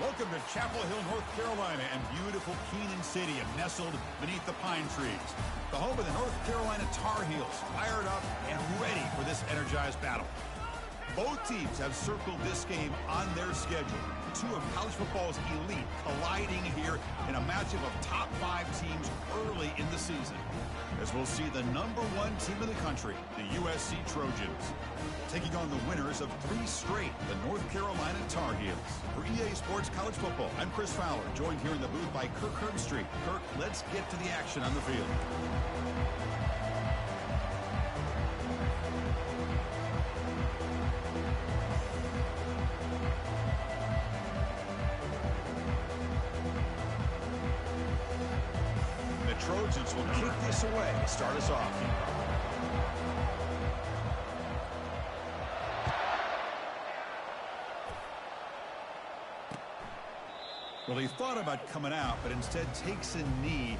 Welcome to Chapel Hill, North Carolina, and beautiful Keenan City, nestled beneath the pine trees. The home of the North Carolina Tar Heels, fired up and ready for this energized battle. Both teams have circled this game on their schedule. Two of college football's elite colliding here in a matchup of top 5 teams early in the season. As we'll see the #1 team in the country, the USC Trojans, taking on the winners of 3 straight, the North Carolina Tar Heels. For EA Sports College Football, I'm Chris Fowler, joined here in the booth by Kirk Herbstreit. Kirk, let's get to the action on the field. Trojans will kick this away to start us off. Well, he thought about coming out, but instead takes a knee.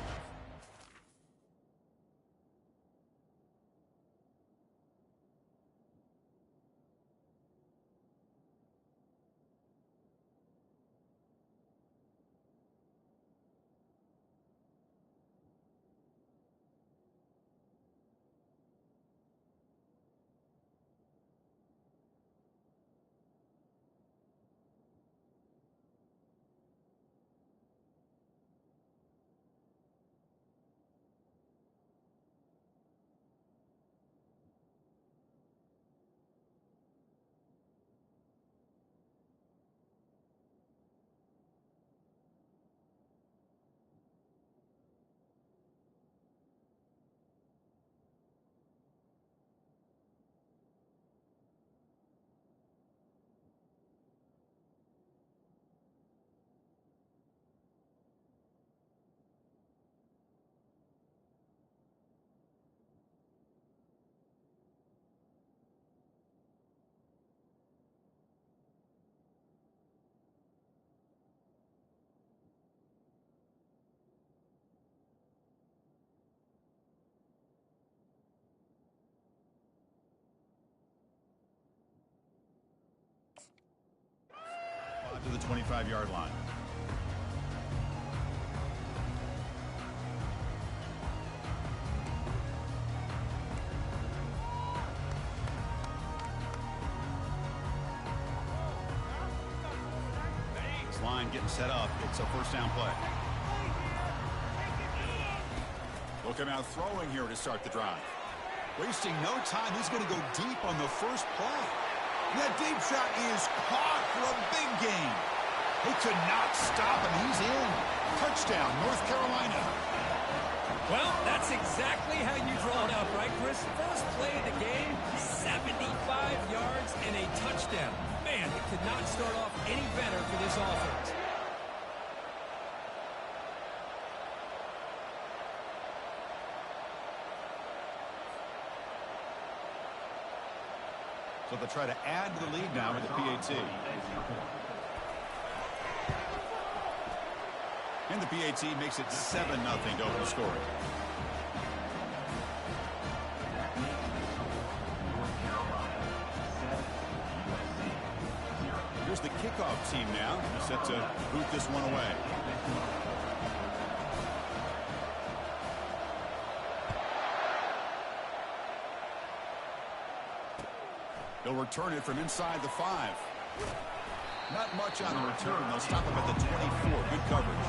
To the 25-yard line. This line getting set up. It's a first down play. They'll come out throwing here to start the drive. Wasting no time. He's going to go deep on the first play. That deep shot is caught for a big gain. They could not stop him. He's in. Touchdown, North Carolina. Well, that's exactly how you draw it up, right, Chris? First play of the game, 75 yards and a touchdown. Man, it could not start off any better for this offense. So they'll try to add to the lead now with the PAT. And the PAT makes it 7-0 to open the scoring. Here's the kickoff team now, set to boot this one away. They'll return it from inside the 5. Not much on the return. They'll stop him at the 24. Good coverage.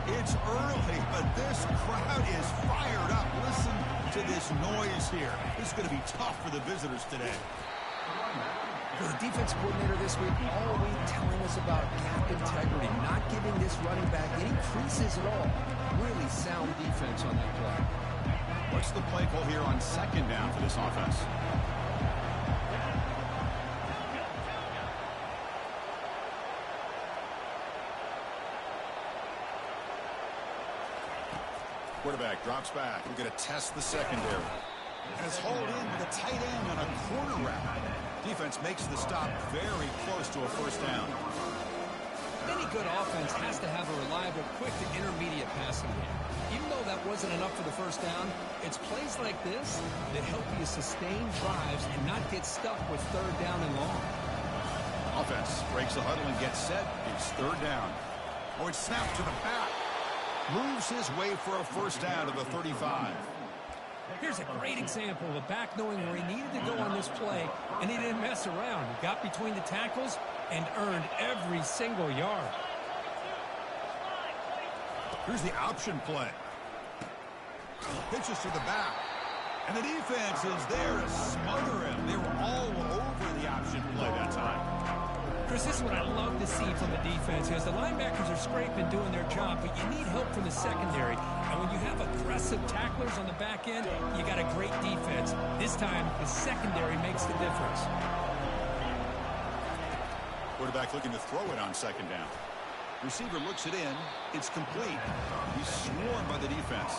It's early, but this crowd is fired up. Listen to this noise here. This is going to be tough for the visitors today. The defense coordinator this week always telling us about gap integrity, not giving this running back any creases at all. Really sound defense on that play. What's the play call here on second down for this offense? Quarterback drops back. We're going to test the secondary. And it's hauled in with a tight end on a corner route. Defense makes the stop very close to a first down. Then he good offense has to have a reliable, quick to intermediate passing game. Even though that wasn't enough for the first down, it's plays like this that help you sustain drives and not get stuck with third down and long. Offense breaks the huddle and gets set. It's third down. Oh, it's snapped to the back. Moves his way for a first down to the 35. Here's a great example of a back knowing where he needed to go on this play, and he didn't mess around. He got between the tackles and earned every single yard. Here's the option play. Pitches to the back. And the defense is there to smother him. They were all over the option play that time. Chris, this is what I love to see from the defense, as the linebackers are scraping, doing their job, but you need help from the secondary. And when you have aggressive tacklers on the back end, you got a great defense. This time, the secondary makes the difference. Quarterback looking to throw it on second down. Receiver looks it in. It's complete. He's swarmed by the defense.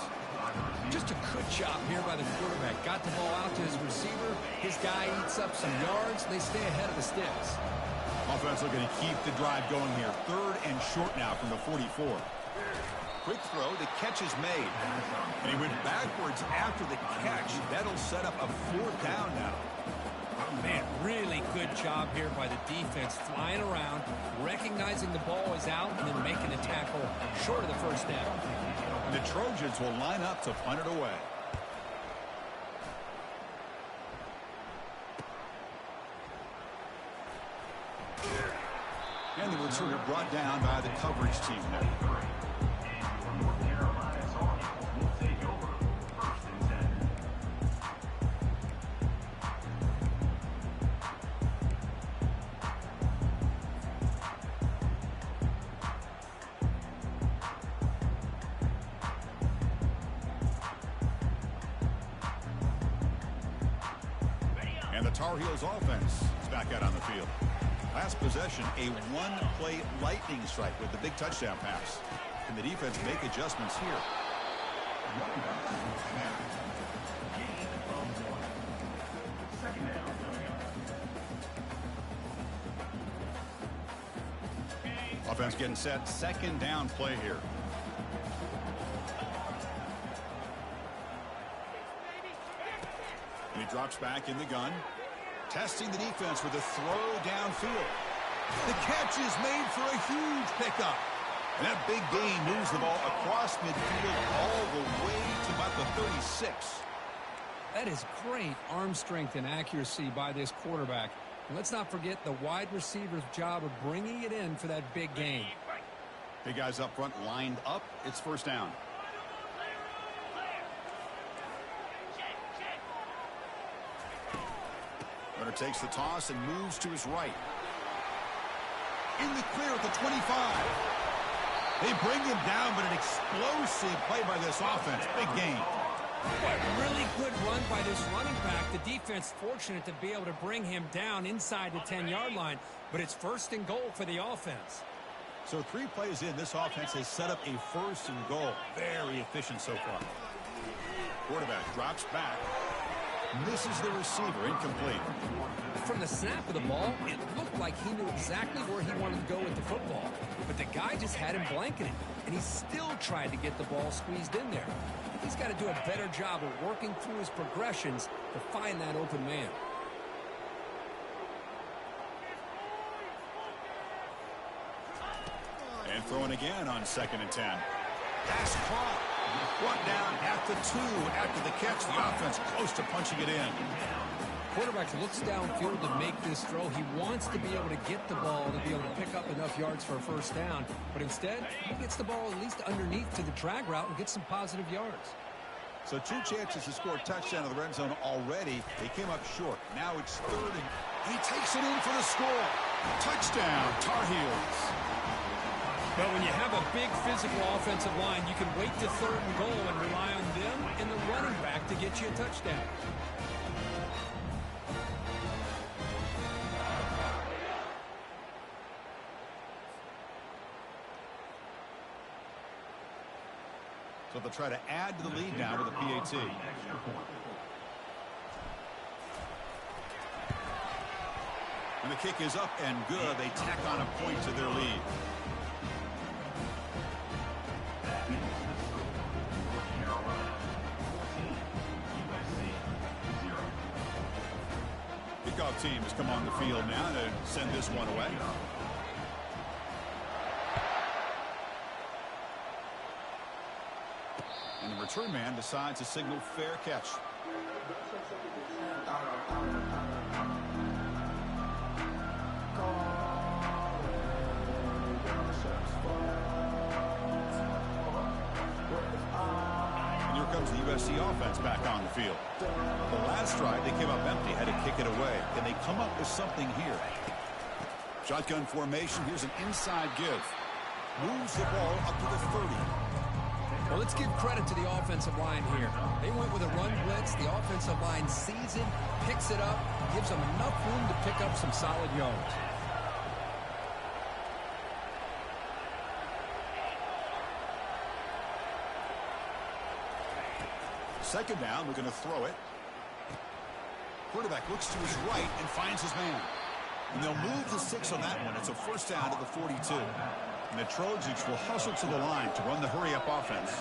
Just a good job here by the quarterback. Got the ball out to his receiver. His guy eats up some yards. They stay ahead of the sticks. Offense looking to keep the drive going here. Third and short now from the 44. Quick throw. The catch is made. And he went backwards after the catch. That'll set up a fourth down now. Man, really good job here by the defense, flying around, recognizing the ball is out, and then making a tackle short of the first down. And the Trojans will line up to punt it away. And the returner brought down by the coverage team there. And the Tar Heels offense is back out on the field. Last possession, a one-play lightning strike with the big touchdown pass. Can the defense make adjustments here? Offense getting set. Second down play here. And he drops back in the gun. Testing the defense with a throw downfield. The catch is made for a huge pickup. And that big gain moves the ball across midfield all the way to about the 36. That is great arm strength and accuracy by this quarterback. And let's not forget the wide receiver's job of bringing it in for that big gain. Big guys up front lined up. It's first down. Runner takes the toss and moves to his right. In the clear at the 25. They bring him down, but an explosive play by this offense. Big gain. Boy, really good run by this running back. The defense fortunate to be able to bring him down inside the 10-yard line, but it's first and goal for the offense. So 3 plays in, this offense has set up a first and goal. Very efficient so far. Quarterback drops back. Misses the receiver, incomplete. From the snap of the ball, it looked like he knew exactly where he wanted to go with the football. But the guy just had him blanketed, and he still tried to get the ball squeezed in there. He's got to do a better job of working through his progressions to find that open man. And throwing again on 2nd and 10. Pass caught. Brought down at the 2 after the catch. The offense close to punching it in. Quarterback looks downfield to make this throw. He wants to be able to get the ball to be able to pick up enough yards for a first down. But instead, he gets the ball at least underneath to the drag route and gets some positive yards. So 2 chances to score a touchdown in the red zone already. They came up short. Now it's 3rd and he takes it in for the score. Touchdown, Tar Heels. But when you have a big physical offensive line, you can wait to 3rd and goal and rely on them and the running back to get you a touchdown. So they'll try to add to the lead now with a PAT. And the kick is up and good. They tack on a point to their lead. kickoff team has come on the field now to send this one away. And the return man decides to signal fair catch. And here comes the USC offense back on the field. The last drive, they came up empty, had to kick it away. Can they come up with something here? Shotgun formation. Here's an inside give. Moves the ball up to the 30. Well, let's give credit to the offensive line here. They went with a run blitz. The offensive line sees it, picks it up, gives them enough room to pick up some solid yards. Second down, we're going to throw it. Quarterback looks to his right and finds his man. And they'll move the 6 on that one. It's a first down to the 42. And the Trojans will hustle to the line to run the hurry-up offense.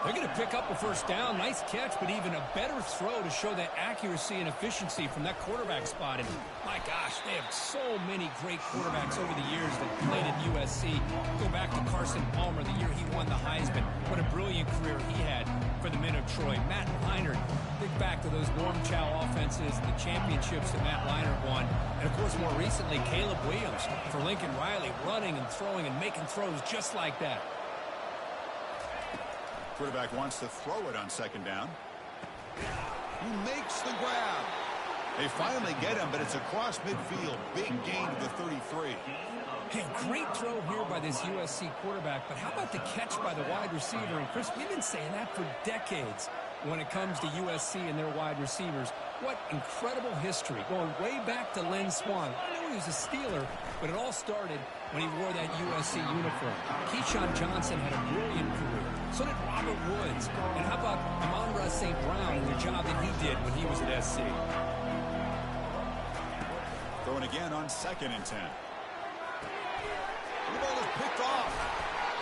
They're going to pick up a first down. Nice catch, but even a better throw to show that accuracy and efficiency from that quarterback spot. And my gosh, they have so many great quarterbacks over the years that played at USC. Go back to Carson Palmer, the year he won the Heisman. What a brilliant career he had for the men of Troy. Matt Leinart, think back to those Norm Chow offenses, the championships that Matt Leinart won. And, of course, more recently, Caleb Williams for Lincoln Riley, running and throwing and making throws just like that. Quarterback wants to throw it on second down. He makes the grab. They finally get him, but it's across midfield. Big gain to the 33. Hey, great throw here by this USC quarterback, but how about the catch by the wide receiver? And, Chris, we've been saying that for decades when it comes to USC and their wide receivers. What incredible history, going way back to Lynn Swann. I know he was a Steeler, but it all started when he wore that USC uniform. Keyshawn Johnson had a brilliant career. So did Robert Woods. And how about Amon-Ra St. Brown and the job that he did when he was at SC? Throwing again on 2nd and 10. The ball is picked off.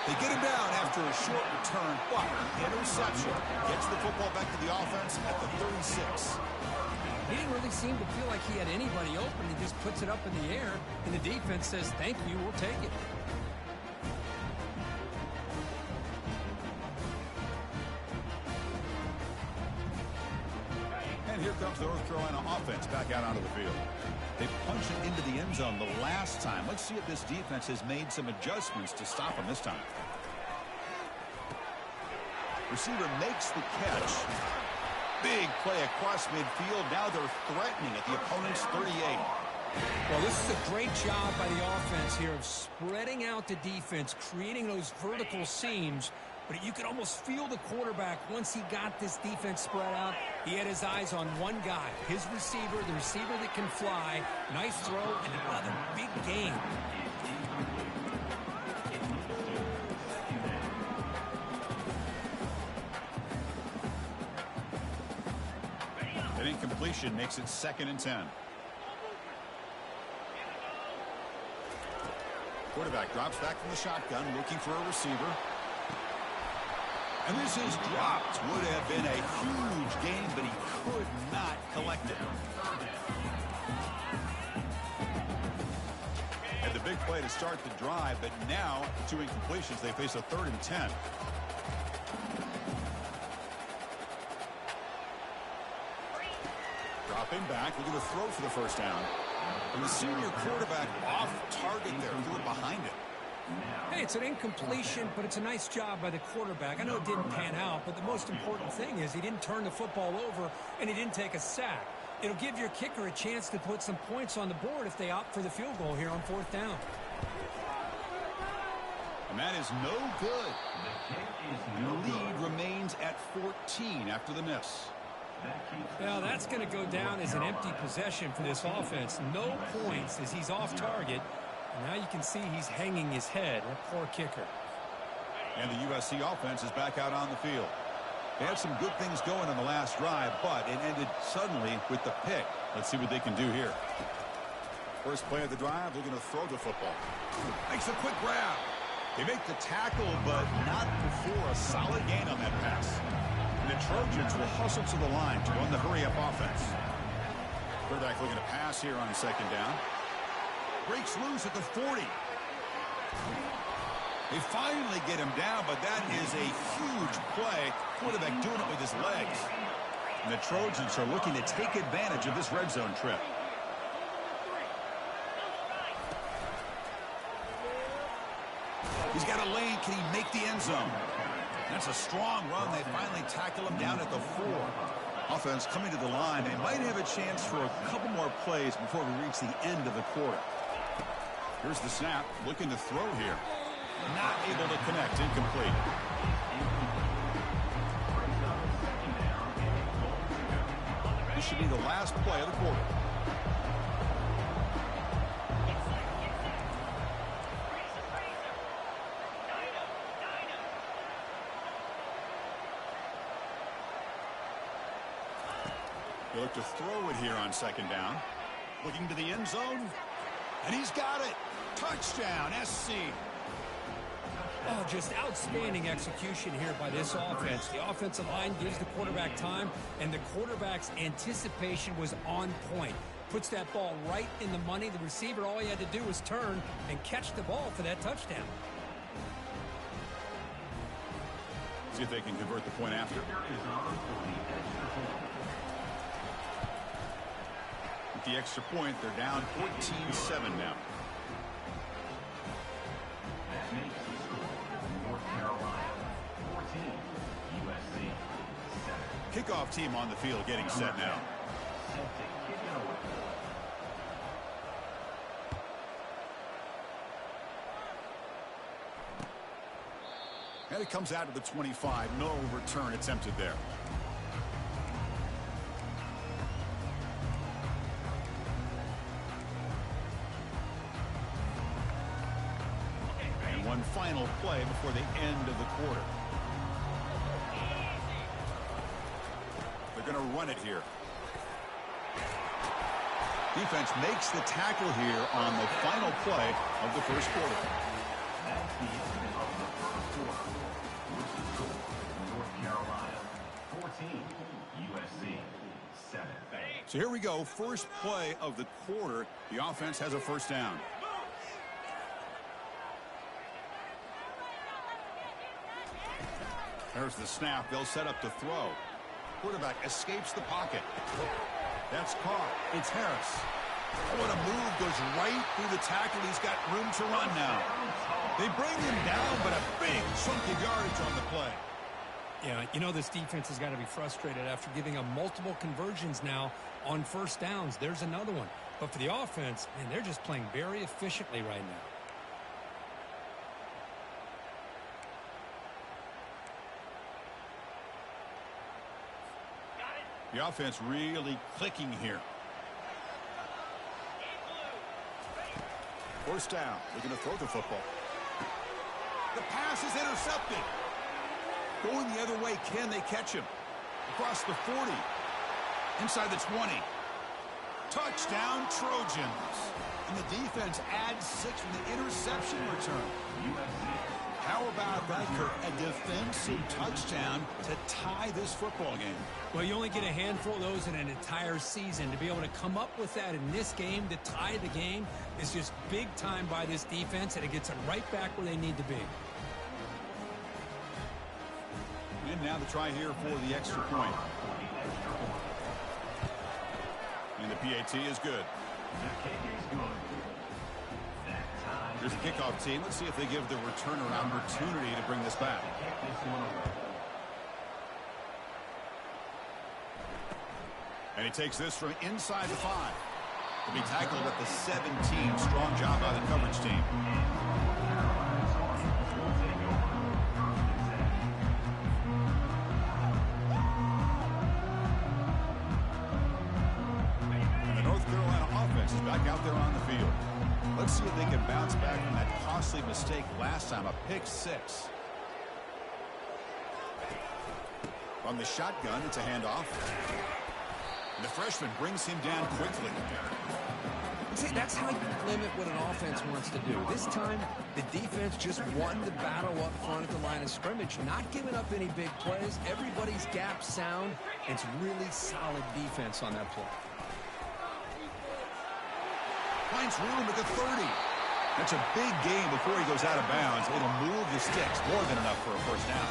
They get him down after a short return, but interception gets the football back to the offense at the 36. He didn't really seem to feel like he had anybody open. He just puts it up in the air, and the defense says, thank you, we'll take it. And here comes the North Carolina offense back out onto the field. They punched it into the end zone the last time. Let's see if this defense has made some adjustments to stop them this time. Receiver makes the catch. Big play across midfield. Now they're threatening at the opponent's 38. Well, this is a great job by the offense here of spreading out the defense, creating those vertical seams. But you could almost feel the quarterback once he got this defense spread out. He had his eyes on one guy, his receiver, the receiver that can fly. Nice throw and another big gain. An incompletion makes it 2nd and 10. Quarterback drops back from the shotgun, looking for a receiver. And this is dropped. Would have been a huge gain, but he could not collect it. And the big play to start the drive, but now 2 incompletions. They face a 3rd and 10. Dropping back, looking to throw for the first down. And the senior quarterback off target there, threw it behind it. Hey, it's an incompletion, but it's a nice job by the quarterback. I know it didn't pan out, but the most important thing is he didn't turn the football over and he didn't take a sack. It'll give your kicker a chance to put some points on the board if they opt for the field goal here on 4th down. And that is no good. And the lead remains at 14 after the miss. Well, that's going to go down as an empty possession for this offense. No points as he's off target. And now you can see he's hanging his head. A poor kicker. And the USC offense is back out on the field. They had some good things going on the last drive, but it ended suddenly with the pick. Let's see what they can do here. First play of the drive, they're going to throw the football. Makes a quick grab. They make the tackle, but not before a solid gain on that pass. And the Trojans will hustle to the line to run the hurry-up offense. Quarterback looking to pass here on second down. Breaks loose at the 40. They finally get him down, but that is a huge play. Quarterback doing it with his legs. And the Trojans are looking to take advantage of this red zone trip. He's got a lane. Can he make the end zone? That's a strong run. They finally tackle him down at the 4. Offense coming to the line. They might have a chance for a couple more plays before we reach the end of the quarter. Here's the snap. Looking to throw here. Not able to connect. Incomplete. This should be the last play of the quarter. They look to throw it here on second down. Looking to the end zone. And he's got it. Touchdown, SC. Oh, just outstanding execution here by this offense. The offensive line gives the quarterback time, and the quarterback's anticipation was on point. Puts that ball right in the money. The receiver, all he had to do was turn and catch the ball for that touchdown. See if they can convert the point after. With the extra point, they're down 14-7 now. Kickoff team on the field getting set now. And it comes out to the 25. No return attempted there. And one final play before the end of the quarter. They're going to run it here. Defense makes the tackle here on the final play of the first quarter. USC 7. So here we go. First play of the quarter. The offense has a first down. There's the snap. They'll set up to throw. Quarterback escapes the pocket. That's caught. It's Harris. What a move. Goes right through the tackle. He's got room to run now. They bring him down, but a big chunk of yardage on the play. Yeah, you know this defense has got to be frustrated after giving up multiple conversions now on first downs. There's another one. But for the offense, man, they're just playing very efficiently right now. The offense really clicking here. First down. Looking to throw the football. The pass is intercepted. Going the other way. Can they catch him? Across the 40. Inside the 20. Touchdown, Trojans. And the defense adds 6 from the interception return. How about that, Kirk? A defensive touchdown to tie this football game. Well, you only get a handful of those in an entire season. To be able to come up with that in this game, to tie the game, is just big time by this defense, and it gets them right back where they need to be. And now the try here for the extra point. And the PAT is good. Here's the kickoff team. Let's see if they give the returner an opportunity to bring this back. And he takes this from inside the 5. He'll be tackled at the 17. Strong job by the coverage team. And the North Carolina offense is back out there on the field. Let's see if they can bounce back from that costly mistake last time, a pick 6. From the shotgun, it's a handoff. And the freshman brings him down quickly. See, that's how you limit what an offense wants to do. This time, the defense just won the battle up front at the line of scrimmage, not giving up any big plays. Everybody's gap sound. It's really solid defense on that play. finds room at the 30. That's a big gain before he goes out of bounds. It'll move the sticks more than enough for a first down.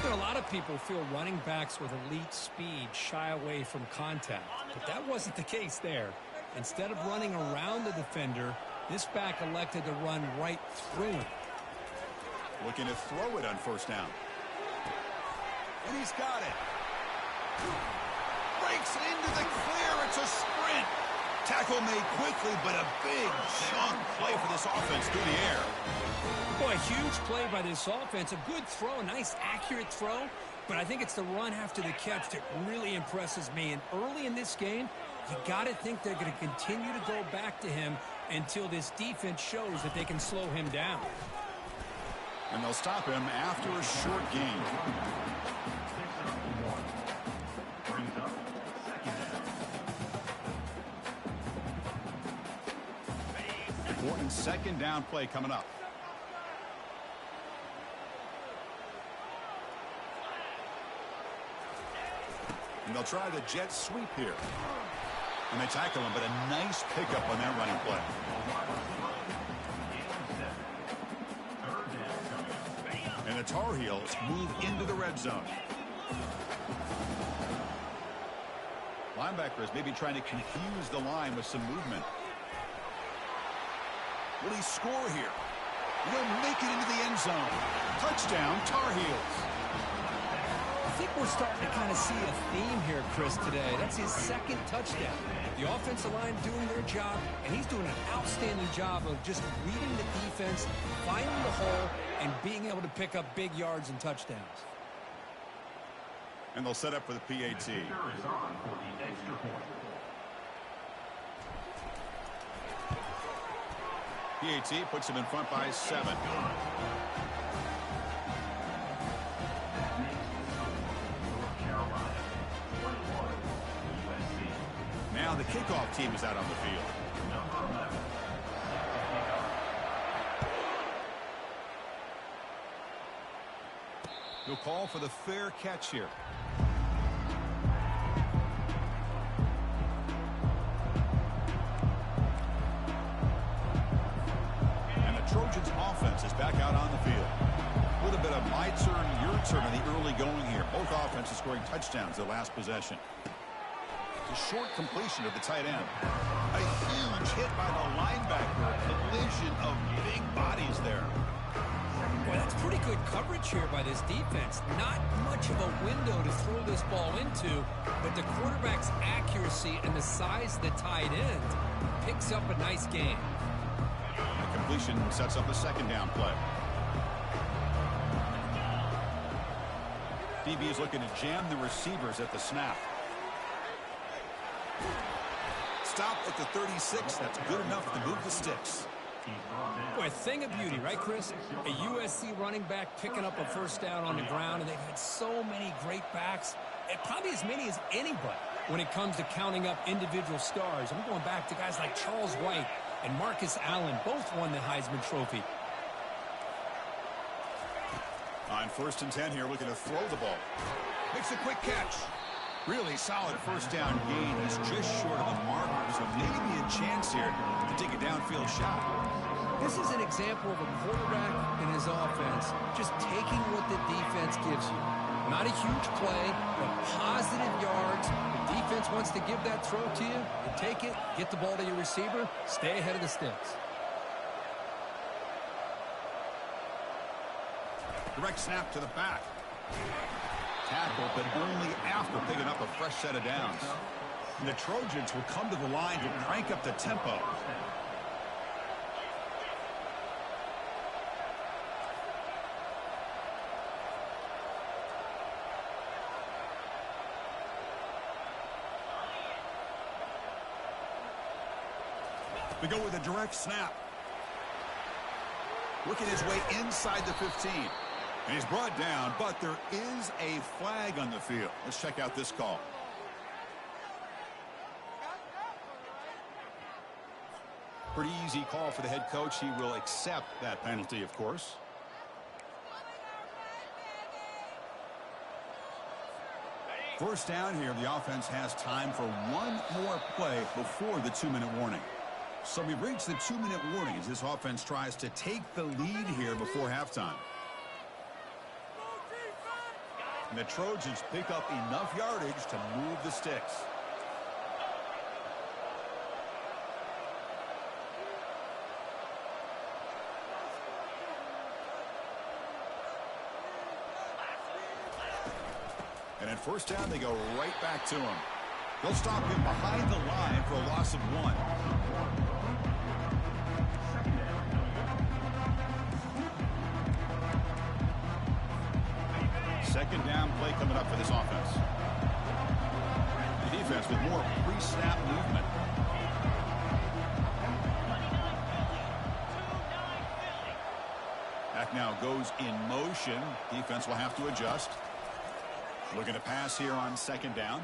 You know, a lot of people feel running backs with elite speed shy away from contact, but that wasn't the case there. Instead of running around the defender, this back elected to run right through him. Looking to throw it on first down. And he's got it. Breaks into the clear. It's a sprint. Tackle made quickly, but a big chunk play for this offense through the air. Boy, a huge play by this offense. A good throw, a nice accurate throw. But I think it's the run after the catch that really impresses me. And early in this game, you got to think they're going to continue to go back to him until this defense shows that they can slow him down. And they'll stop him after a short gain. Important second down play coming up. And they'll try the jet sweep here. And they tackle him, but a nice pickup on that running play. And the Tar Heels move into the red zone. Linebackers maybe trying to confuse the line with some movement. Will he score here? He'll make it into the end zone. Touchdown, Tar Heels. I think we're starting to kind of see a theme here, Chris, today. That's his second touchdown. The offensive line doing their job, and he's doing an outstanding job of just reading the defense, finding the hole, and being able to pick up big yards and touchdowns. And they'll set up for the PAT. PAT puts him in front by 7. Now the kickoff team is out on the field. He'll call for the fair catch here. And the Trojans offense is back out on the field. With a bit of my turn, your turn in the early going here. Both offenses scoring touchdowns their last possession. A short completion of the tight end. A huge hit by the linebacker. Collision of big bodies there. Boy, that's pretty good coverage here by this defense. Not much of a window to throw this ball into, but the quarterback's accuracy and the size of the tight end picks up a nice gain. The completion sets up a second down play. DB is looking to jam the receivers at the snap. Stop at the 36. That's good enough to move the sticks. Boy, a thing of beauty, right, Chris? A USC running back picking up a first down on the ground, and they've had so many great backs, and probably as many as anybody when it comes to counting up individual stars. I'm going back to guys like Charles White and Marcus Allen. Both won the Heisman Trophy. On 1st and 10 here, looking to throw the ball. Makes a quick catch. Really solid first down gain. He's just short of the marker, so maybe a chance here to take a downfield shot. This is an example of a quarterback and his offense just taking what the defense gives you. Not a huge play, but positive yards. The defense wants to give that throw to you. You take it, get the ball to your receiver, stay ahead of the sticks. Direct snap to the back. Tackle, but only after picking up a fresh set of downs. And the Trojans will come to the line to crank up the tempo. We go with a direct snap. Working his way inside the 15. And he's brought down, but there is a flag on the field. Let's check out this call. Pretty easy call for the head coach. He will accept that penalty, of course. First down here, the offense has time for one more play before the 2-minute warning. So we've reached the 2-minute warning as this offense tries to take the lead here before halftime. And the Trojans pick up enough yardage to move the sticks. And at first down, they go right back to him. They'll stop him behind the line for a loss of 1. Second down play coming up for this offense. The defense with more pre-snap movement. Back now goes in motion. Defense will have to adjust. Looking to pass here on second down.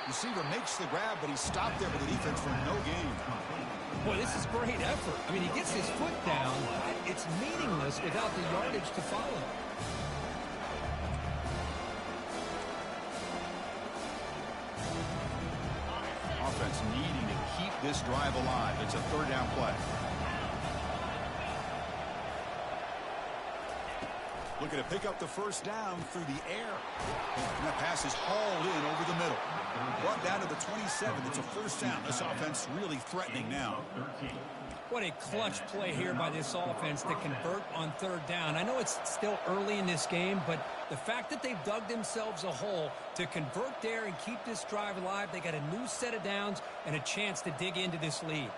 Receiver makes the grab, but he's stopped there with the defense for no gain. Boy, this is great effort. I mean, he gets his foot down. It's meaningless without the yardage to follow. Offense needing to keep this drive alive. It's a third down play. Looking to pick up the first down through the air. And that pass is hauled in over the middle. Brought down to the 27. It's a first down. This offense really threatening now. What a clutch play here by this offense to convert on third down. I know it's still early in this game, but the fact that they've dug themselves a hole to convert there and keep this drive alive, they got a new set of downs and a chance to dig into this lead.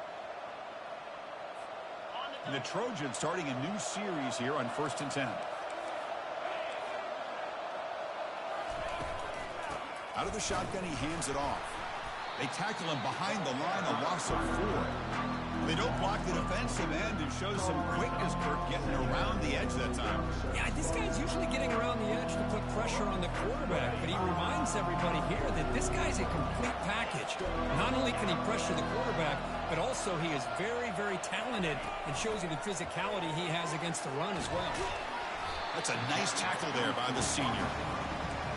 And the Trojans starting a new series here on 1st and 10. Out of the shotgun, he hands it off. They tackle him behind the line, a loss of 4. They don't block the defensive end and show some quickness, Kirk, getting around the edge that time. Yeah, this guy's usually getting around the edge to put pressure on the quarterback, but he reminds everybody here that this guy's a complete package. Not only can he pressure the quarterback, but also he is very, very talented and shows you the physicality he has against the run as well. That's a nice tackle there by the senior.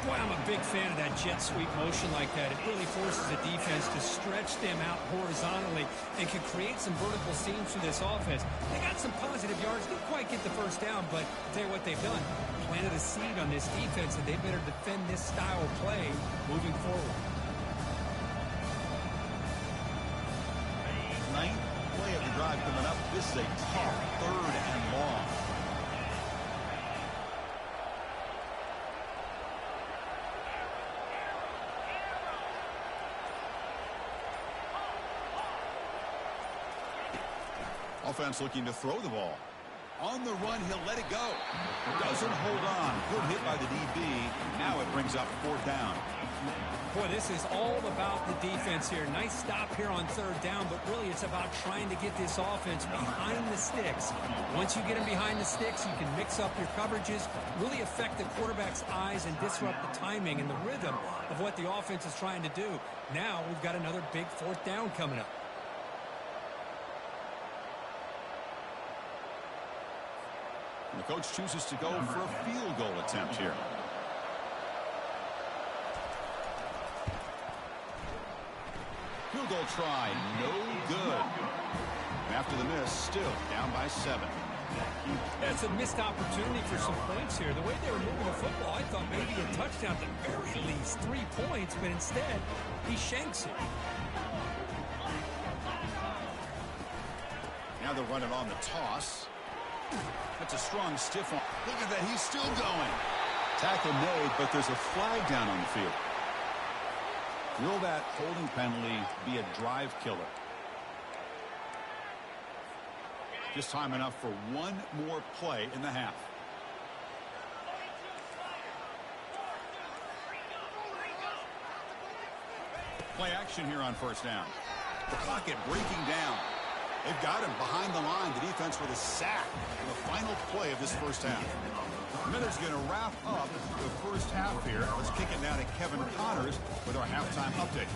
Boy, I'm a big fan of that jet sweep motion like that. It really forces the defense to stretch them out horizontally and can create some vertical seams for this offense. They got some positive yards. Didn't quite get the first down, but I'll tell you what they've done. Planted a seed on this defense, and they better defend this style of play moving forward. 9th play of the drive coming up. This is a tough 3rd and long. Offense looking to throw the ball. On the run, he'll let it go. Doesn't hold on. Good hit by the DB. Now it brings up 4th down. Boy, this is all about the defense here. Nice stop here on 3rd down, but really it's about trying to get this offense behind the sticks. Once you get them behind the sticks, you can mix up your coverages, really affect the quarterback's eyes and disrupt the timing and the rhythm of what the offense is trying to do. Now we've got another big 4th down coming up. And the coach chooses to go for a field goal attempt here. Field goal try, no good. And after the miss, still down by 7. That's a missed opportunity for some points here. The way they were moving the football, I thought maybe a touchdown at the very least, 3 points, but instead, he shanks it. Now they're running on the toss. That's a strong stiff arm. Look at that, he's still going. Tackle made, but there's a flag down on the field. Will that holding penalty be a drive killer? Just time enough for one more play in the half. Play action here on 1st down. The pocket breaking down. They've got him behind the line. The defense with a sack in the final play of this first half. Miller's going to wrap up the first half here. Let's kick it now to Kevin Connors with our halftime update.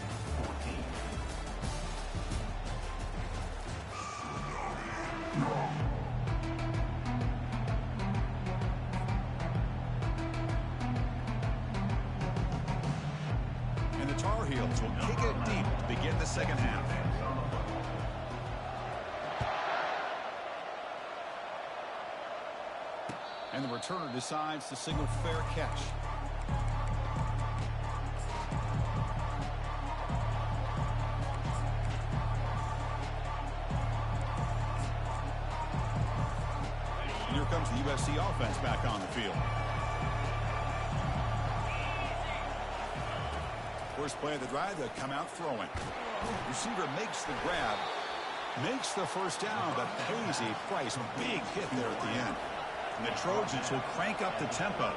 And the Tar Heels will kick it deep to begin the second half. And the returner decides to signal fair catch. And here comes the USC offense back on the field. First play of the drive, they'll come out throwing. Receiver makes the grab, makes the first down, but pays a price. Big hit there at the end. And the Trojans will crank up the tempo.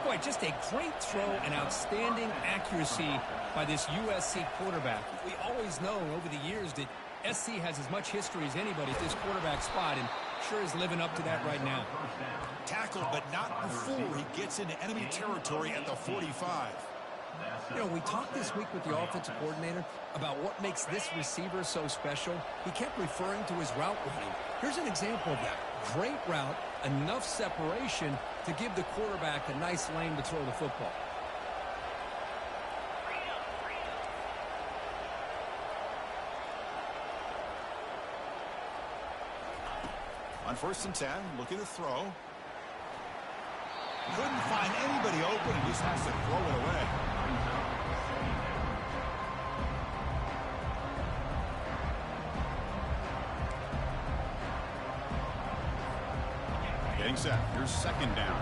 Boy, just a great throw and outstanding accuracy by this USC quarterback. We always know over the years that SC has as much history as anybody at this quarterback spot, and sure is living up to that right now. Tackled, but not before he gets into enemy territory at the 45. You know, we talked this week with the offensive coordinator about what makes this receiver so special. He kept referring to his route running. Here's an example of that. Great route, enough separation to give the quarterback a nice lane to throw the football. On 1st and 10, looking to throw. Couldn't find anybody open and just has to throw it away. Getting set. Here's 2nd down.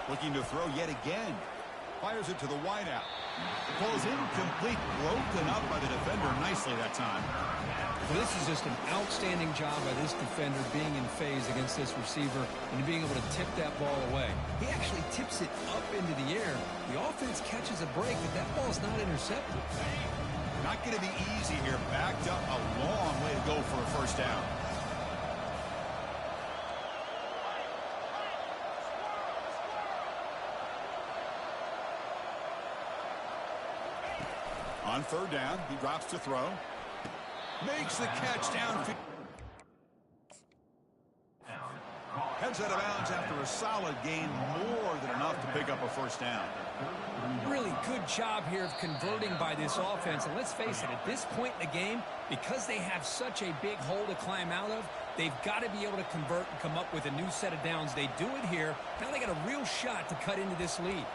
Looking to throw yet again. Fires it to the wideout. Pulls incomplete. Broken up by the defender nicely that time. Well, this is just an outstanding job by this defender being in phase against this receiver and being able to tip that ball away. He actually tips it up into the air. The offense catches a break, but that ball's not intercepted. Not going to be easy here. Backed up a long way to go for a first down. On 3rd down, he drops to throw. Makes the catch downfield. Heads out of bounds after a solid gain, more than enough to pick up a first down. Really good job here of converting by this offense. And let's face it, at this point in the game, because they have such a big hole to climb out of, they've got to be able to convert and come up with a new set of downs. They do it here. Now they got a real shot to cut into this lead.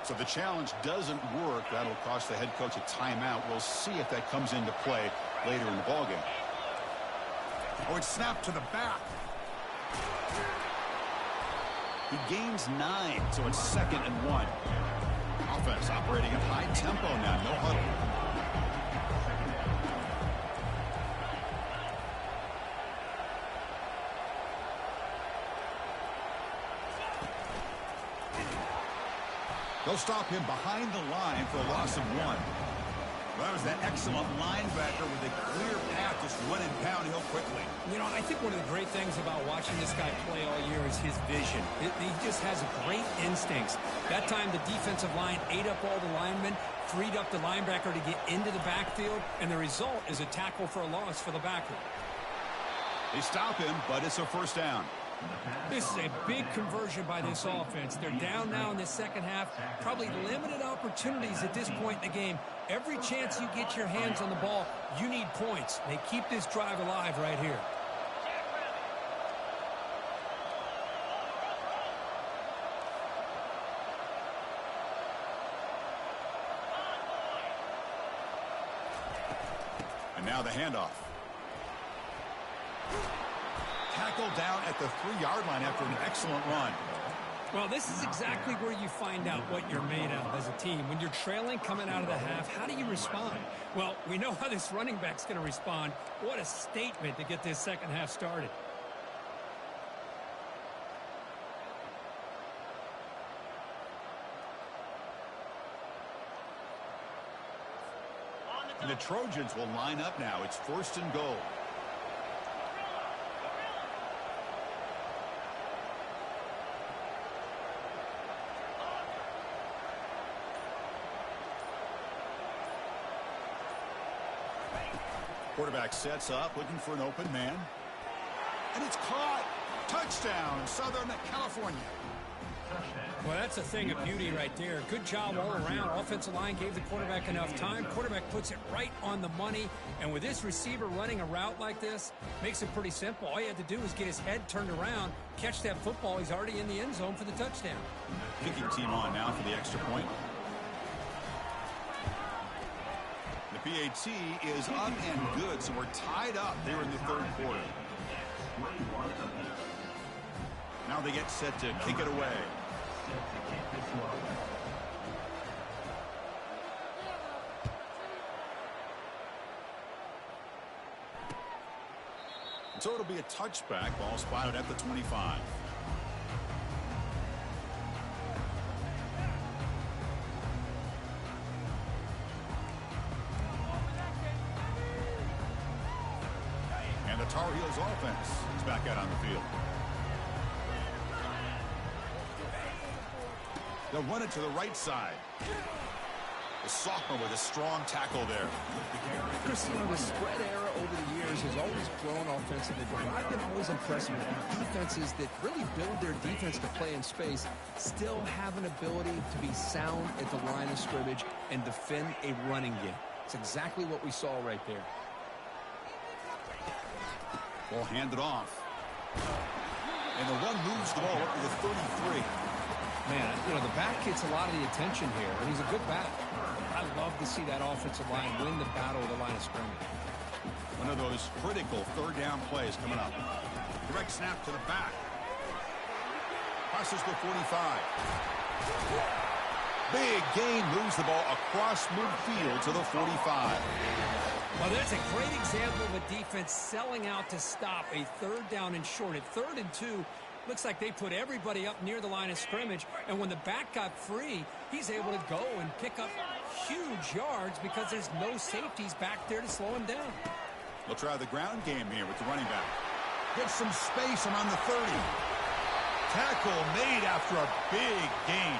So if the challenge doesn't work, that'll cost the head coach a timeout. We'll see if that comes into play later in the ballgame. Oh, it's snapped to the back. He gains 9, so it's 2nd and 1. Offense operating at high tempo now, no huddle. They'll stop him behind the line for a loss of 1. Well, that was that excellent linebacker with a clear path, just running downhill quickly. You know, I think one of the great things about watching this guy play all year is his vision. He just has great instincts. That time, the defensive line ate up all the linemen, freed up the linebacker to get into the backfield, and the result is a tackle for a loss for the backer. They stop him, but it's a first down. This is a big conversion by this offense. They're down now in the second half. Probably limited opportunities at this point in the game. Every chance you get your hands on the ball, you need points. They keep this drive alive right here. And now the handoff. Tackled down at the 3-yard line after an excellent run. Well, this is exactly where you find out what you're made of as a team. When you're trailing coming out of the half, how do you respond? Well, we know how this running back's going to respond. What a statement to get this second half started. And the Trojans will line up now. It's 1st and goal. Quarterback sets up, looking for an open man. And it's caught. Touchdown, Southern California. Touchdown. Well, that's a thing of beauty right there. Good job all around. Offensive line gave the quarterback enough time. Quarterback puts it right on the money. And with this receiver running a route like this, makes it pretty simple. All you had to do was get his head turned around, catch that football. He's already in the end zone for the touchdown. Kicking team on now for the extra point. The PAT is up and good, so we're tied up there in the third quarter. Now they get set to kick it away. So it'll be a touchback. Ball spotted at the 25. And the Tar Heels offense is back out on the field. They'll run it to the right side. The sophomore with a strong tackle there. Chris, the spread era over the years has always grown offensively, but I've been always impressed with defenses that really build their defense to play in space, still have an ability to be sound at the line of scrimmage and defend a running game. It's exactly what we saw right there. Ball handed off. And the run moves the ball up to the 33. Man, the back gets a lot of the attention here, and he's a good back. I love to see that offensive line win the battle of the line of scrimmage. One of those critical third down plays coming up. Direct snap to the back. Crosses the 45. Big gain, moves the ball across midfield to the 45. Well, that's a great example of a defense selling out to stop a third down and short. At 3rd and 2, looks like they put everybody up near the line of scrimmage, and when the back got free, he's able to go and pick up huge yards because there's no safeties back there to slow him down. They'll try the ground game here with the running back. Gets some space around the 30. Tackle made after a big gain.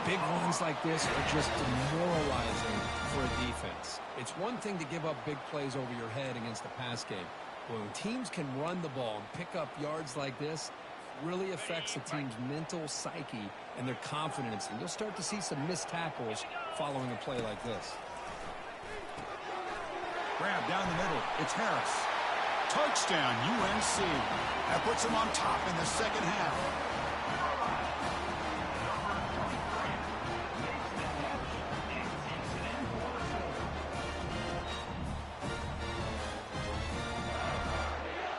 Big runs like this are just demoralizing for a defense. It's one thing to give up big plays over your head against the pass game. When teams can run the ball and pick up yards like this, really affects the team's mental psyche and their confidence. And you'll start to see some missed tackles following a play like this. Grab down the middle. It's Harris. Touchdown, UNC. That puts them on top in the second half.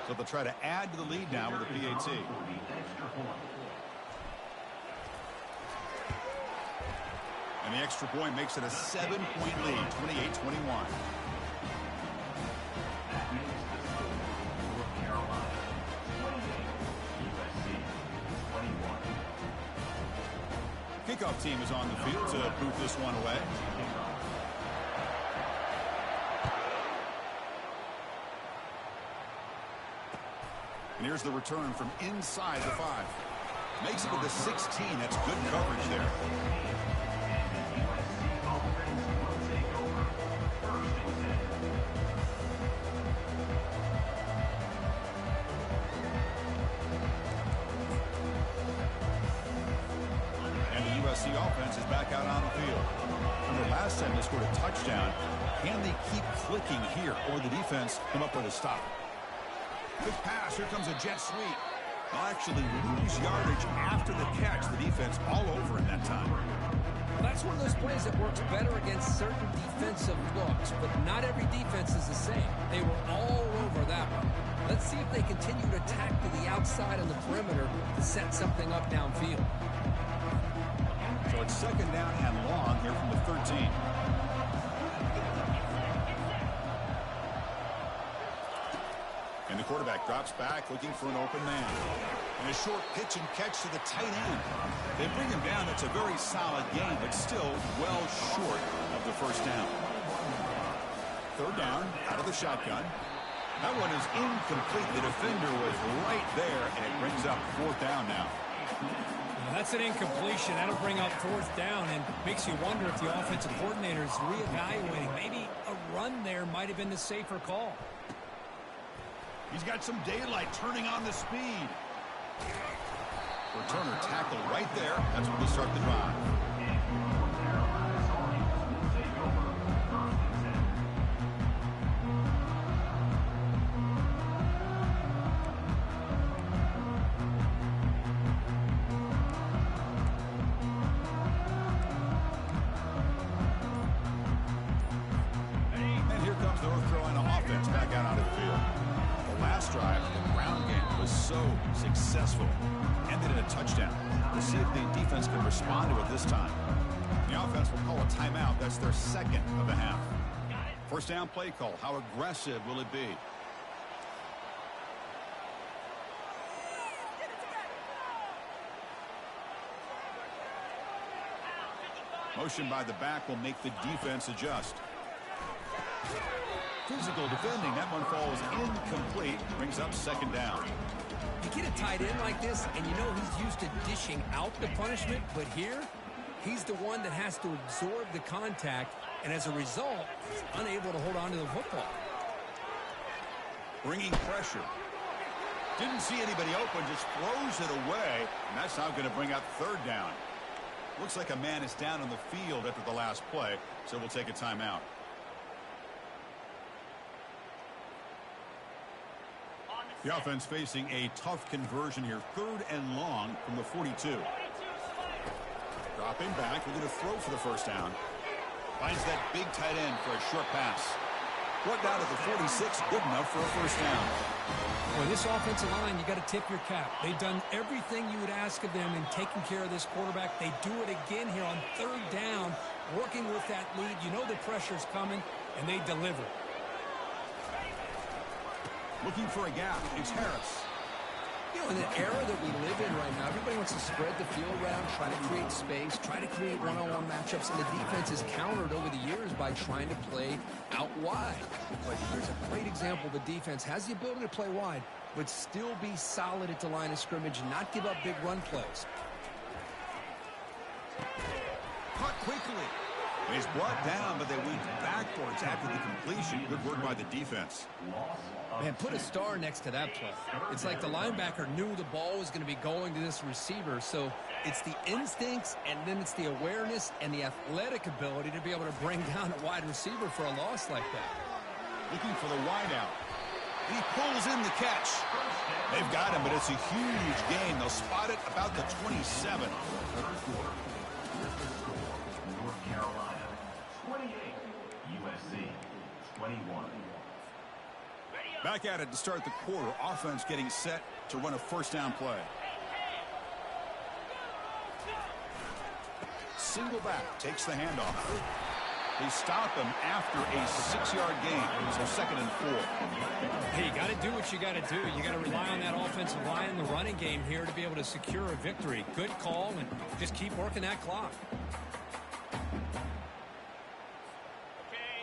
So they'll try to add to the lead now with the PAT. And the extra point makes it a 7-point lead, 28-21. Kickoff team is on the field to boot this one away. And here's the return from inside the 5. Makes it with the 16. That's good coverage there. And the USC offense is back out on the field. Remember, last time they scored a touchdown. Can they keep clicking here, or the defense come up with a stop? Quick pass. Here comes a jet sweep. They'll actually lose yardage after the catch. The defense all over him that time. Well, that's one of those plays that works better against certain defensive looks, but not every defense is the same. They were all over that one. Let's see if they continue to attack to the outside on the perimeter to set something up downfield. So it's second down and long here from the 13. And the quarterback drops back looking for an open man. And a short pitch and catch to the tight end. They bring him down. That's a very solid game, but still well short of the first down. Third down, out of the shotgun. That one is incomplete. The defender was right there, and it brings up 4th down now. That's an incompletion. That'll bring up 4th down and makes you wonder if the offensive coordinator is reevaluating. Maybe a run there might have been the safer call. He's got some daylight, turning on the speed. Returner tackled right there. That's when we start the drive. And here comes the North Carolina offense back out onto the field. The last drive, the ground game was so successful. Ended in a touchdown. We'll see if the defense can respond to it this time. The offense will call a timeout. That's their second of the half. First down play call. How aggressive will it be? Motion by the back will make the defense adjust. Physical defending. That one falls incomplete. Brings up second down. You get a tight end like this, and you know he's used to dishing out the punishment, but here, he's the one that has to absorb the contact, and as a result, he's unable to hold on to the football. Bringing pressure. Didn't see anybody open, just throws it away, and that's now going to bring up third down. Looks like a man is down on the field after the last play, so we'll take a timeout. The offense facing a tough conversion here. 3rd and long from the 42. Dropping back. We're going to throw for the first down. Finds that big tight end for a short pass. Brought down at the 46. Good enough for a first down. For this offensive line, you got to tip your cap. They've done everything you would ask of them in taking care of this quarterback. They do it again here on 3rd down, working with that lead. You know the pressure's coming, and they deliver. Looking for a gap. It's Harris. You know, in the era that we live in right now, everybody wants to spread the field around, try to create space, try to create one-on-one matchups, and the defense has countered over the years by trying to play out wide. But here's a great example. The defense has the ability to play wide, but still be solid at the line of scrimmage and not give up big run plays. Caught quickly. He's brought down, but they went backwards after the completion. Good work by the defense. Man, put a star next to that play. It's like the linebacker knew the ball was going to be going to this receiver, so it's the instincts, and then it's the awareness and the athletic ability to be able to bring down a wide receiver for a loss like that. Looking for the wideout. He pulls in the catch. They've got him, but it's a huge gain. They'll spot it about the 27. North Carolina, 28. USC, 21. Back at it to start the quarter. Offense getting set to run a first down play. Single back takes the handoff. They stop him after a 6-yard gain. So 2nd and 4. Hey, you got to do what you got to do. You got to rely on that offensive line in the running game here to be able to secure a victory. Good call, and just keep working that clock.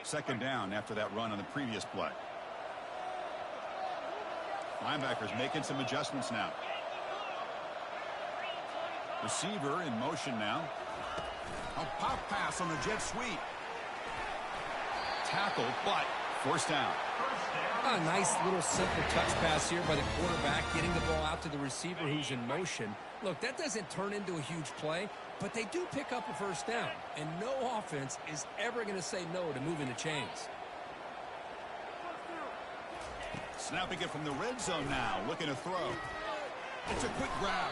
2nd down after that run on the previous play. Linebackers making some adjustments now. Receiver in motion now. A pop pass on the jet sweep. Tackle, but first down. A nice little simple touch pass here by the quarterback, getting the ball out to the receiver who's in motion. Look, that doesn't turn into a huge play, but they do pick up a first down, and no offense is ever going to say no to moving the chains. Snapping it from the red zone now, looking to throw. It's a quick grab.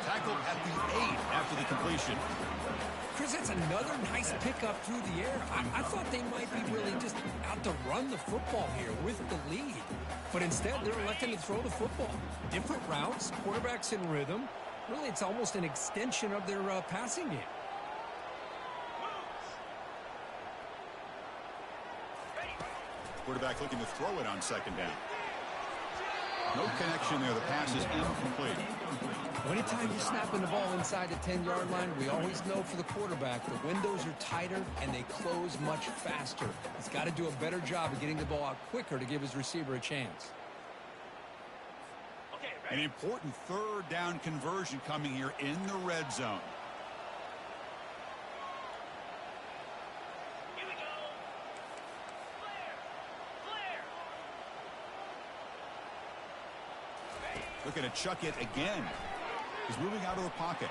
Tackled at the 8 after the completion. Chris, that's another nice pickup through the air. I thought they might be really just out to run the football here with the lead. But instead, they're electing to throw the football. Different routes, quarterbacks in rhythm. Really, it's almost an extension of their passing game. Quarterback looking to throw it on 2nd down. No connection there. The pass is incomplete. Anytime you're snapping the ball inside the 10-yard line, we always know for the quarterback the windows are tighter and they close much faster. He's got to do a better job of getting the ball out quicker to give his receiver a chance. An important 3rd down conversion coming here in the red zone. Looking to chuck it again. He's moving out of the pocket.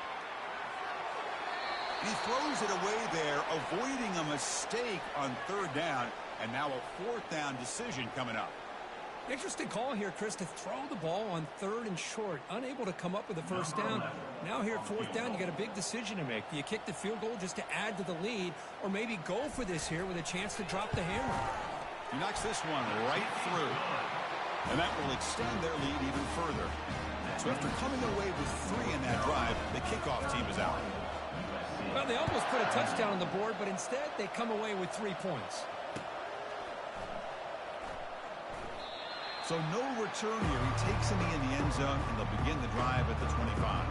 He throws it away there, avoiding a mistake on third down, and now a fourth down decision coming up. Interesting call here, Chris, to throw the ball on third and short, unable to come up with a first down. Now here at fourth down, you got a big decision to make. Do you kick the field goal just to add to the lead, or maybe go for this here with a chance to drop the hammer? He knocks this one right through, and that will extend their lead even further. So after coming away with 3 in that drive, the kickoff team is out. Well, they almost put a touchdown on the board, but instead they come away with 3 points. So no return here. He takes him in the end zone, and they'll begin the drive at the 25.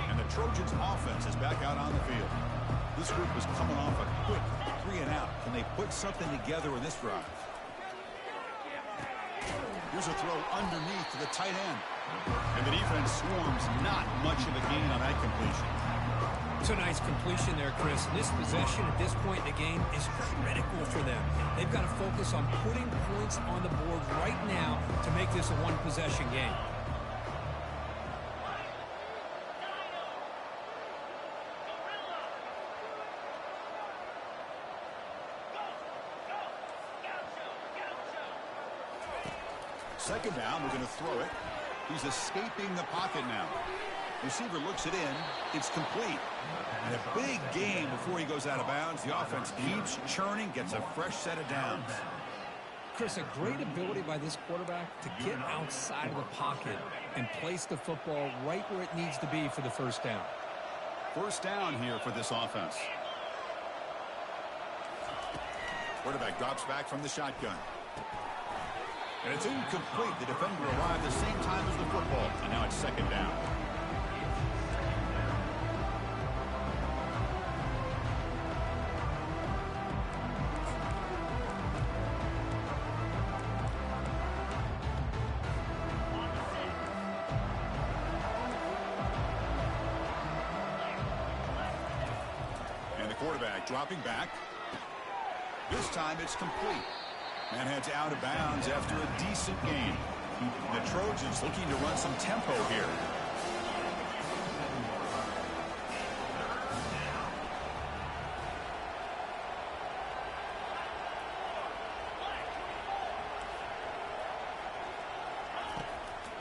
And the Trojans' offense is back out on the field. This group is coming off a quick 3 and out. Can they put something together in this drive? Here's a throw underneath to the tight end. And the defense swarms, not much of a gain on that completion. It's a nice completion there, Chris. This possession at this point in the game is critical for them. They've got to focus on putting points on the board right now to make this a one-possession game. Second down, we're going to throw it. He's escaping the pocket now. Receiver looks it in. It's complete. And a big gain before he goes out of bounds. The offense keeps churning, gets a fresh set of downs. Chris, a great ability by this quarterback to get outside of the pocket and place the football right where it needs to be for the first down. First down here for this offense. Quarterback drops back from the shotgun. And it's incomplete. The defender arrived the same time as the football. And now it's second down. And the quarterback dropping back. This time it's complete. And heads out of bounds after a decent gain. The Trojans looking to run some tempo here.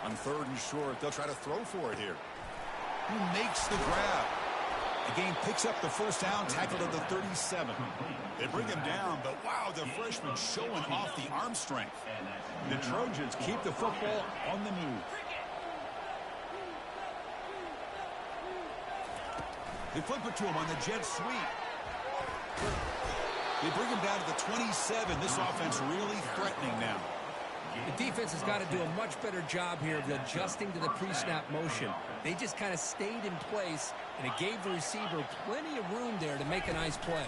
On third and short, they'll try to throw for it here. Who makes the grab? The game picks up the first down, tackled at the 37. They bring him down, but wow, the freshman showing off the arm strength. The Trojans keep the football on the move. They flip it to him on the jet sweep. They bring him down to the 27. This offense really threatening now. The defense has got to do a much better job here of adjusting to the pre-snap motion. They just kind of stayed in place, and it gave the receiver plenty of room there to make a nice play.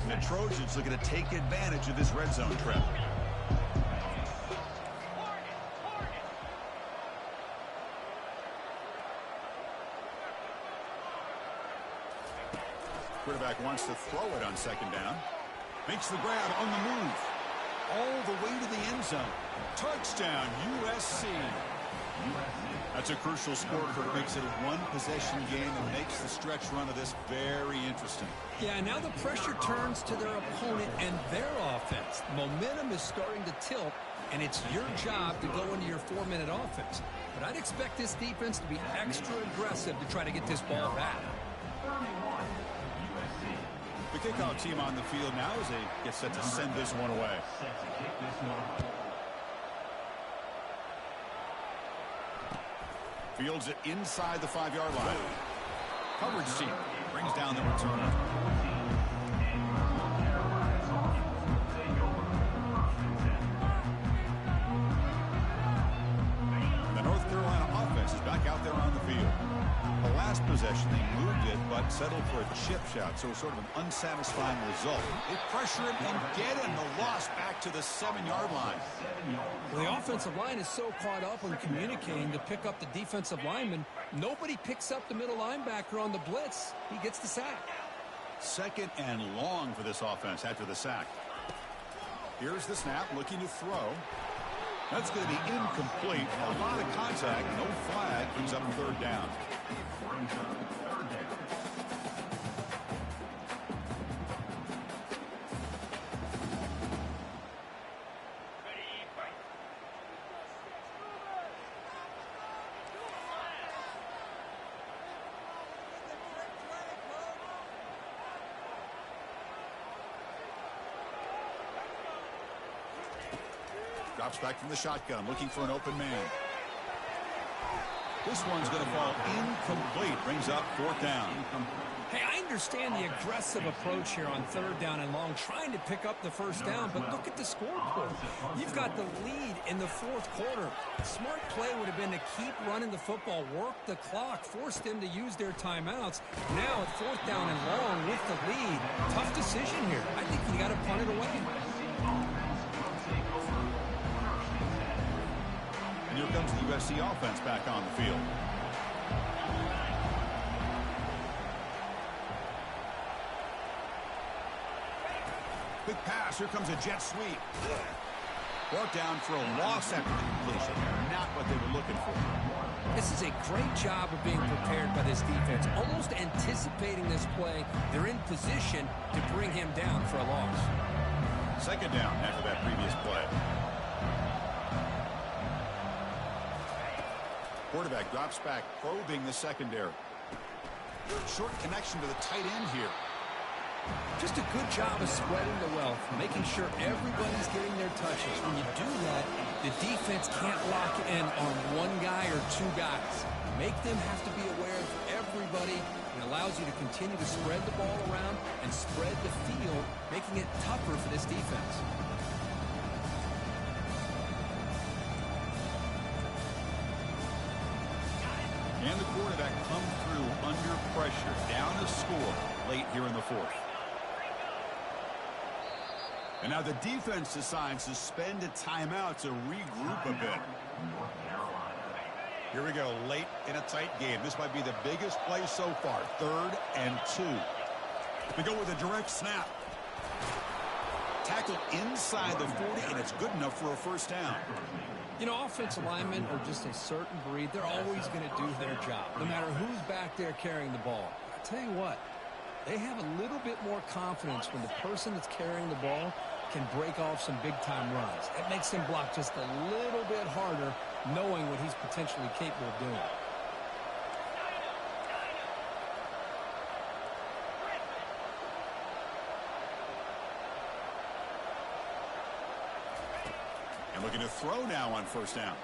The Trojans looking to take advantage of this red zone trip. Quarterback wants to throw it on second down. Makes the grab on the move. All the way to the end zone. Touchdown, USC. That's a crucial score. It makes it a one-possession game and makes the stretch run of this very interesting. Yeah, now the pressure turns to their opponent and their offense. Momentum is starting to tilt, and it's your job to go into your 4-minute offense. But I'd expect this defense to be extra aggressive to try to get this ball back. The kickoff team on the field now as they get set to send this one away. Fields it inside the 5-yard line. Coverage team brings down the returner. The North Carolina offense is back out there on the field. The last last possession, they moved it, but settled for a chip shot, so sort of an unsatisfying result. They pressure him and get him. The loss back to the 7-yard line. Well, the offensive line is so caught up on communicating to pick up the defensive lineman. Nobody picks up the middle linebacker on the blitz. He gets the sack. 2nd and long for this offense after the sack. Here's the snap, looking to throw. That's going to be incomplete. A lot of contact, no flag, brings up 3rd down. Drops back from the shotgun, looking for an open man. This one's going to fall incomplete. Brings up 4th down. Hey, I understand the aggressive approach here on 3rd down and long, trying to pick up the 1st down, but look at the scoreboard. You've got the lead in the 4th quarter. Smart play would have been to keep running the football, work the clock, force them to use their timeouts. Now at 4th down and long with the lead, tough decision here. I think you got to punt it away. And here comes the USC offense back on the field. Big pass. Here comes a jet sweep. Brought down for a loss after the completion. Not what they were looking for. This is a great job of being prepared by this defense. Almost anticipating this play. They're in position to bring him down for a loss. 2nd down after that previous play. Quarterback drops back, probing the secondary. Short connection to the tight end here. Just a good job of spreading the wealth, making sure everybody's getting their touches. When you do that, the defense can't lock in on one guy or 2 guys. Make them have to be aware of everybody. It allows you to continue to spread the ball around and spread the field, making it tougher for this defense. And the quarterback come through under pressure, down to score late here in the 4th. And now the defense decides to spend a timeout to regroup a bit. Here we go, late in a tight game. This might be the biggest play so far. 3rd and 2. They go with a direct snap. Tackled inside the 40, and it's good enough for a 1st down. You know, offensive linemen are just a certain breed. They're always going to do their job, no matter who's back there carrying the ball. I tell you what, they have a little bit more confidence when the person that's carrying the ball can break off some big-time runs. It makes him block just a little bit harder, knowing what he's potentially capable of doing. Looking to throw now on 1st down.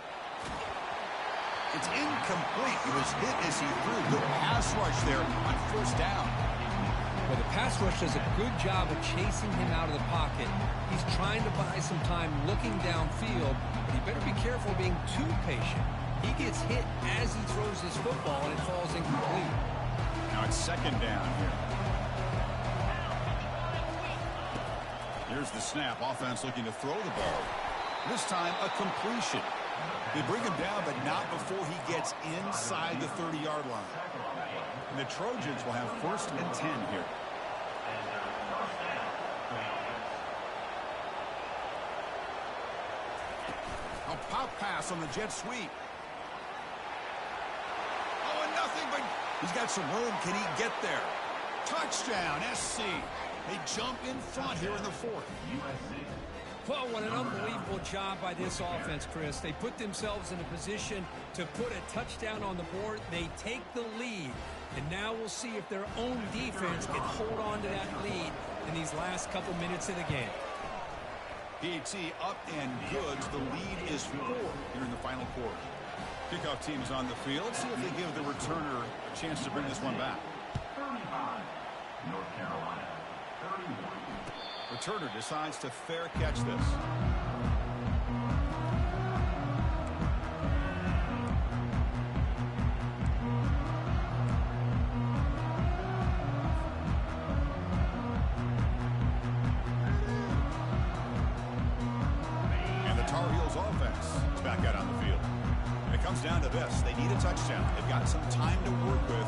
It's incomplete. He was hit as he threw. Good pass rush there on 1st down. Well, the pass rush does a good job of chasing him out of the pocket. He's trying to buy some time looking downfield, but he better be careful being too patient. He gets hit as he throws his football, and it falls incomplete. Now it's 2nd down here. Here's the snap. Offense looking to throw the ball. This time, a completion. They bring him down, but not before he gets inside the 30-yard line. And the Trojans will have 1st and 10 here. A pop pass on the jet sweep. Oh, and nothing, but he's got some room. Can he get there? Touchdown, SC. They jump in front here in the 4th. Well, what an unbelievable job by this offense, Chris. They put themselves in a position to put a touchdown on the board. They take the lead, and now we'll see if their own defense can hold on to that lead in these last couple minutes of the game. PAT up and good. The lead is 4 here in the final quarter. Kickoff team is on the field. Let's see if they give the returner a chance to bring this one back. 35, North Carolina, 31. Returner decides to fair catch this. to this. They need a touchdown. They've got some time to work with.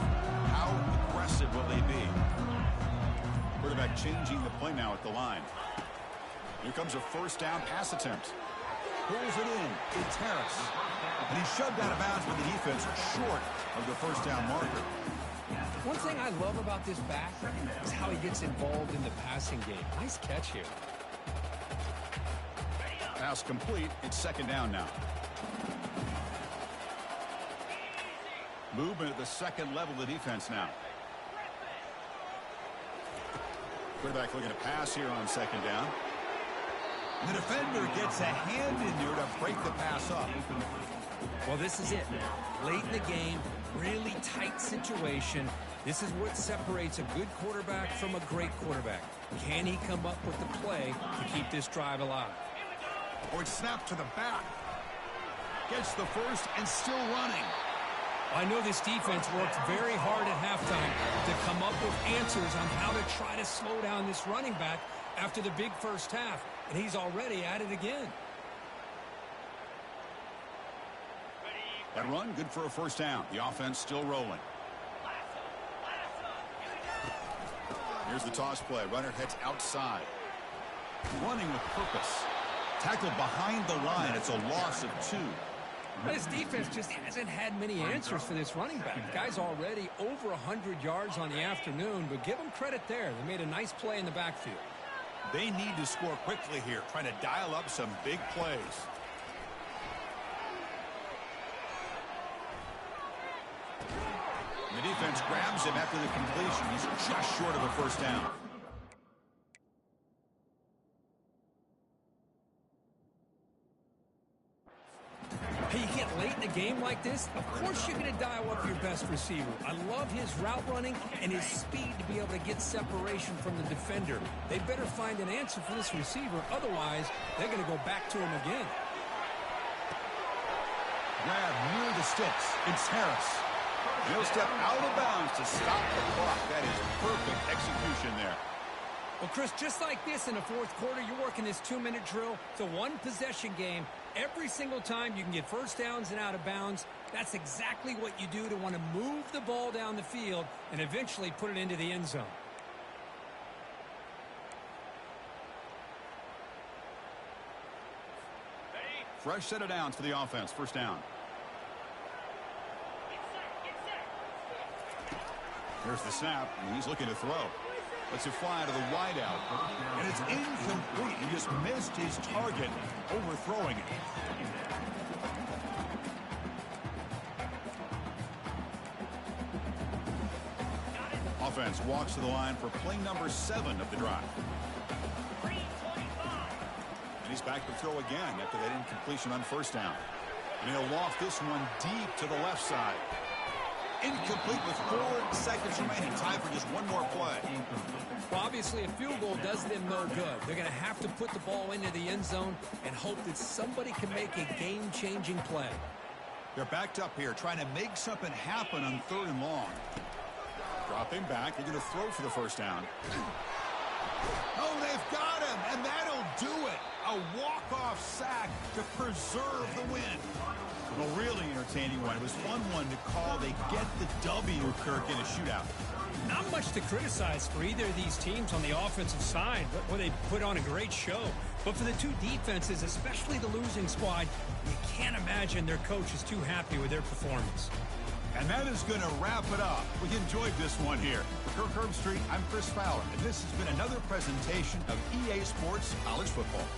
How aggressive will they be? Quarterback changing the play now at the line. Here comes a first down pass attempt. Pulls it in. It's Harris. And he's shoved out of bounds by the defense short of the first down marker. One thing I love about this back is how he gets involved in the passing game. Nice catch here. Pass complete. It's second down now. Movement at the second level of the defense now. Quarterback looking to pass here on second down. And the defender gets a hand in there to break the pass up. Well, this is it. Late in the game, really tight situation. This is what separates a good quarterback from a great quarterback. Can he come up with the play to keep this drive alive? Or it's snapped to the back. Gets the first and still running. I know this defense worked very hard at halftime to come up with answers on how to try to slow down this running back after the big first half, and he's already at it again. That run, good for a first down. The offense still rolling. Here's the toss play. Runner heads outside. Running with purpose. Tackled behind the line. It's a loss of 2. This defense just hasn't had many answers for this running back. The guy's already over 100 yards on the afternoon, but give them credit there. They made a nice play in the backfield. They need to score quickly here, trying to dial up some big plays. The defense grabs him after the completion. He's just short of a first down. Hey, you get late in a game like this, of course you're going to dial up your best receiver. I love his route running and his speed to be able to get separation from the defender. They better find an answer for this receiver. Otherwise, they're going to go back to him again. Grab near the sticks. It's Harris. He'll step out of bounds to stop the clock. That is perfect execution there. Well, Chris, just like this in the fourth quarter, you're working this 2-minute drill. It's a one-possession game. Every single time you can get first downs and out of bounds, that's exactly what you do to want to move the ball down the field and eventually put it into the end zone. Fresh set of downs for the offense. First down. Here's the snap, and he's looking to throw. Lets it fly to the wideout, and it's incomplete. He just missed his target, overthrowing it. Offense walks to the line for play number 7 of the drive. And he's back to throw again after that incompletion on first down. And he'll loft this one deep to the left side. Incomplete with 4 seconds remaining. Time for just one more play. Well, obviously, a field goal does them no good. They're going to have to put the ball into the end zone and hope that somebody can make a game-changing play. They're backed up here, trying to make something happen on 3rd and long. Dropping back. They're going to throw for the first down. Oh, they've got him, and that'll do it. A walk-off sack to preserve the win. A really entertaining one. It was fun to call. They get the W, Kirk, in a shootout. Not much to criticize for either of these teams on the offensive side, where they put on a great show. But for the two defenses, especially the losing squad, you can't imagine their coach is too happy with their performance. And that is going to wrap it up. We enjoyed this one here. For Kirk Herbstreit, I'm Chris Fowler, and this has been another presentation of EA Sports College Football.